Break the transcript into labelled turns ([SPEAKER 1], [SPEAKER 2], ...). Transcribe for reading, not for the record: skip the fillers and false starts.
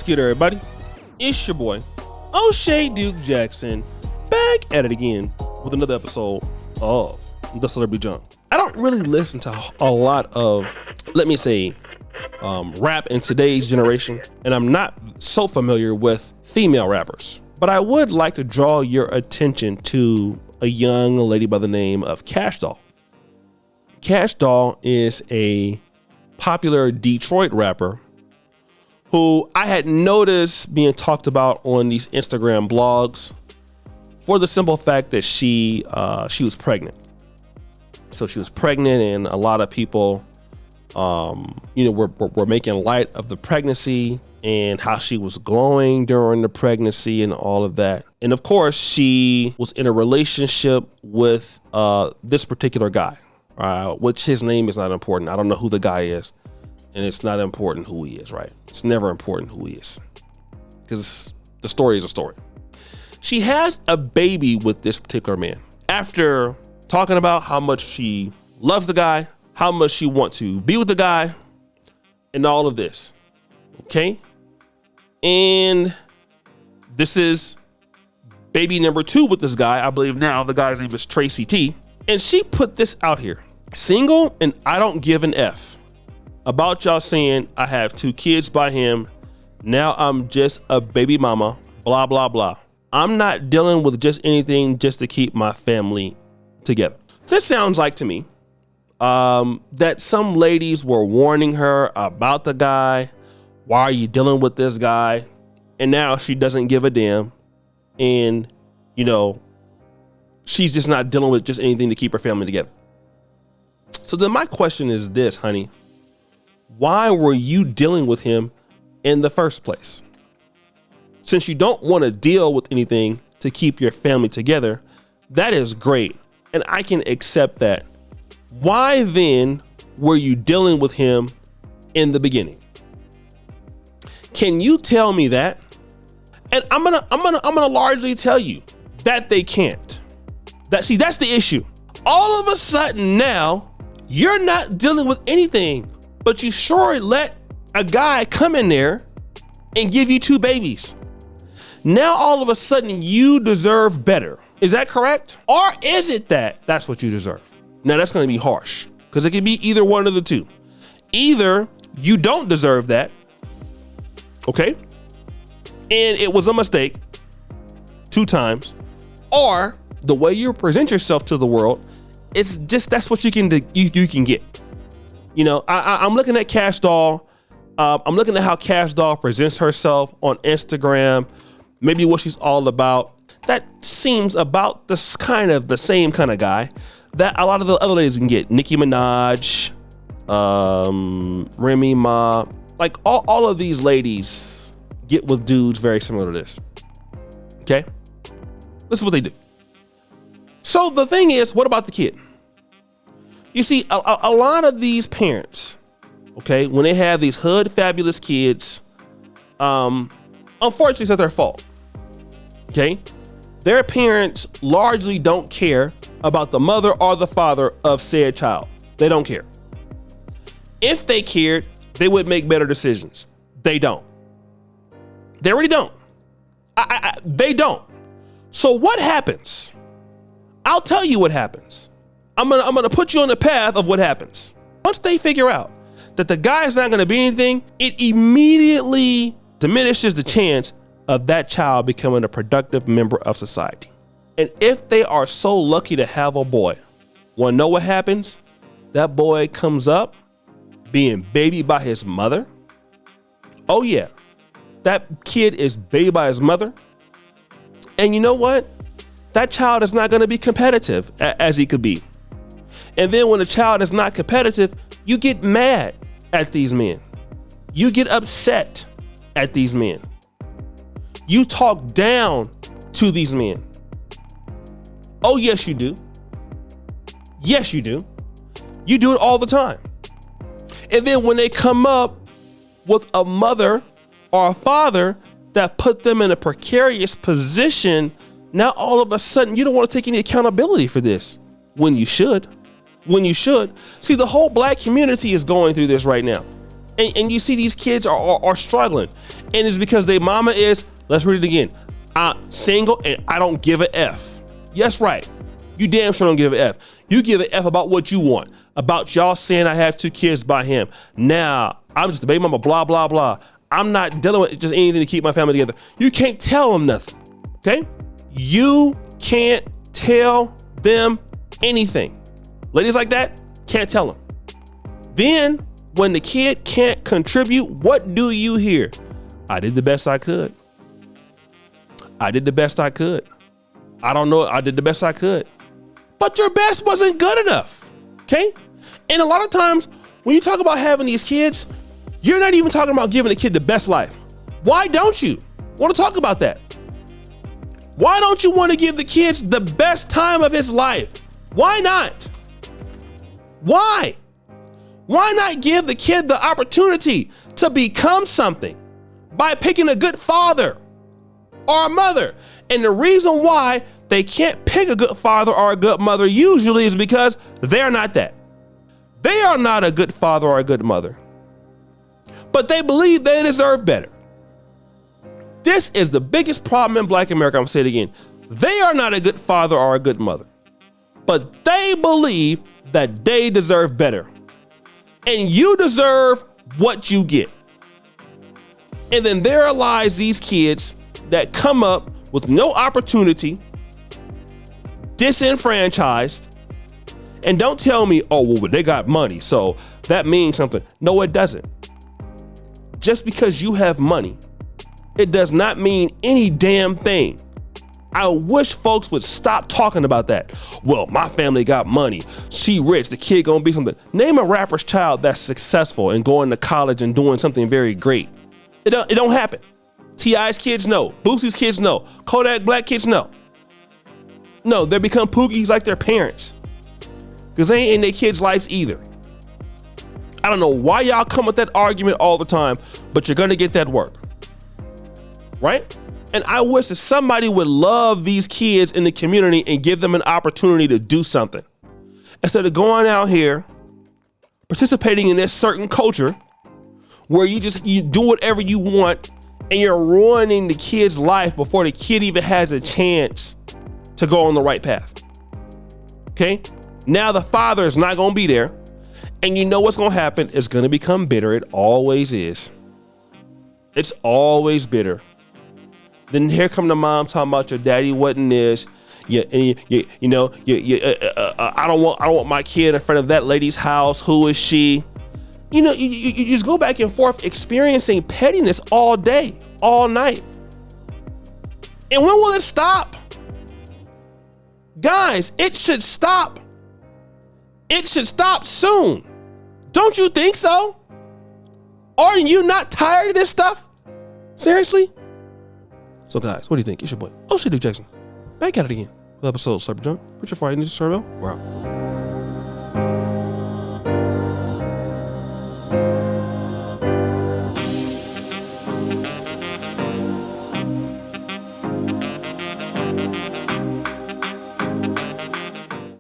[SPEAKER 1] What's good, everybody? It's your boy, O'Shea Duke Jackson, back at it again with another episode of The Celebrity Junk. I don't really listen to a lot of, let me say, rap in today's generation, and I'm not so familiar with female rappers. But I would like to draw your attention to a young lady by the name of Cash Doll. Cash Doll is a popular Detroit rapper who I had noticed being talked about on these Instagram blogs for the simple fact that she was pregnant. So she was pregnant, and a lot of people, were making light of the pregnancy and how she was glowing during the pregnancy and all of that. And of course, she was in a relationship with this particular guy, which his name is not important. I don't know who the guy is, and it's not important who he is, right? It's never important who he is, because the story is a story. She has a baby with this particular man. After talking about how much she loves the guy, how much she wants to be with the guy, and all of this, okay? And this is baby number 2 with this guy. I believe now the guy's name is Tracy T. And she put this out here. Single, and I don't give an F about y'all saying I have 2 kids by him. Now I'm just a baby mama, blah, blah, blah. I'm not dealing with just anything just to keep my family together. This sounds like to me that some ladies were warning her about the guy. Why are you dealing with this guy? And now she doesn't give a damn. And, she's just not dealing with just anything to keep her family together. So then my question is this, honey. Why were you dealing with him in the first place? Since you don't want to deal with anything to keep your family together, that is great. And I can accept that. Why then were you dealing with him in the beginning? Can you tell me that? And I'm gonna largely tell you that they can't. That's the issue. All of a sudden now, you're not dealing with anything, but you sure let a guy come in there and give you 2 babies. Now all of a sudden you deserve better. Is that correct? Or is it that that's what you deserve? Now that's going to be harsh, because it could be either one of the two. Either you don't deserve that, okay, and it was a mistake 2 times, or the way you present yourself to the world, it's just that's what you can do. You can get. I'm looking at Cash Doll. I'm looking at how Cash Doll presents herself on Instagram, maybe what she's all about. That seems about the same kind of guy that a lot of the other ladies can get. Nicki Minaj, Remy Ma, like all of these ladies get with dudes very similar to this. Okay? This is what they do. So the thing is, what about the kid? You see, a lot of these parents, okay, when they have these hood fabulous kids, unfortunately it's their fault. Okay? Their parents largely don't care about the mother or the father of said child. They don't care. If they cared, they would make better decisions. They don't. They really don't. They don't. So what happens? I'll tell you what happens. I'm gonna put you on the path of what happens. Once they figure out that the guy's not gonna be anything, it immediately diminishes the chance of that child becoming a productive member of society. And if they are so lucky to have a boy, wanna know what happens? That boy comes up being babied by his mother. Oh yeah, that kid is babied by his mother. And you know what? That child is not gonna be competitive as he could be. And then when a child is not competitive, you get mad at these men. You get upset at these men. You talk down to these men. Oh, yes, you do. Yes, you do. You do it all the time. And then when they come up with a mother or a father that put them in a precarious position, now all of a sudden you don't want to take any accountability for this when you should. See, the whole black community is going through this right now. And you see these kids are struggling. And it's because their mama is, let's read it again, I'm single and I don't give a F. Yes, right. You damn sure don't give a F. You give a F about what you want. About y'all saying I have 2 kids by him. Now, I'm just a baby mama, blah, blah, blah. I'm not dealing with just anything to keep my family together. You can't tell them nothing, okay? You can't tell them anything. Ladies like that, can't tell them. Then, when the kid can't contribute, what do you hear? I did the best I could. I did the best I could. I don't know, I did the best I could. But your best wasn't good enough, okay? And a lot of times, when you talk about having these kids, you're not even talking about giving a kid the best life. Why don't you want to talk about that? Why don't you want to give the kids the best time of his life? Why not? Why? Why not give the kid the opportunity to become something by picking a good father or a mother? And the reason why they can't pick a good father or a good mother usually is because they're not that. They are not a good father or a good mother, but they believe they deserve better. This is the biggest problem in Black America. I'm saying it again. They are not a good father or a good mother, but they believe that they deserve better. And you deserve what you get. And then there lies these kids that come up with no opportunity, disenfranchised, and don't tell me, oh, well, they got money, so that means something. No, it doesn't. Just because you have money, it does not mean any damn thing. I wish folks would stop talking about that. Well, my family got money. She rich, the kid gonna be something. Name a rapper's child that's successful and going to college and doing something very great. It don't happen. T.I.'s kids, no. Boosie's kids, no. Kodak Black kids, no. No, they become Pookies like their parents. Because they ain't in their kids' lives either. I don't know why y'all come with that argument all the time, but you're gonna get that work. Right? And I wish that somebody would love these kids in the community and give them an opportunity to do something. Instead of going out here, participating in this certain culture where you do whatever you want and you're ruining the kid's life before the kid even has a chance to go on the right path. Okay? Now the father is not gonna be there, and you know what's gonna happen? It's gonna become bitter. It always is. It's always bitter. Then here come the mom talking about your daddy wasn't this. I don't want my kid in front of that lady's house. Who is she? You know, you just go back and forth experiencing pettiness all day, all night. And when will it stop? Guys, it should stop. It should stop soon. Don't you think so? Are you not tired of this stuff? Seriously? So guys, what do you think? It's your boy, Duke Jackson. Back at it again. With episode Cyber Junk. Richard Friday News Turbo. We're out.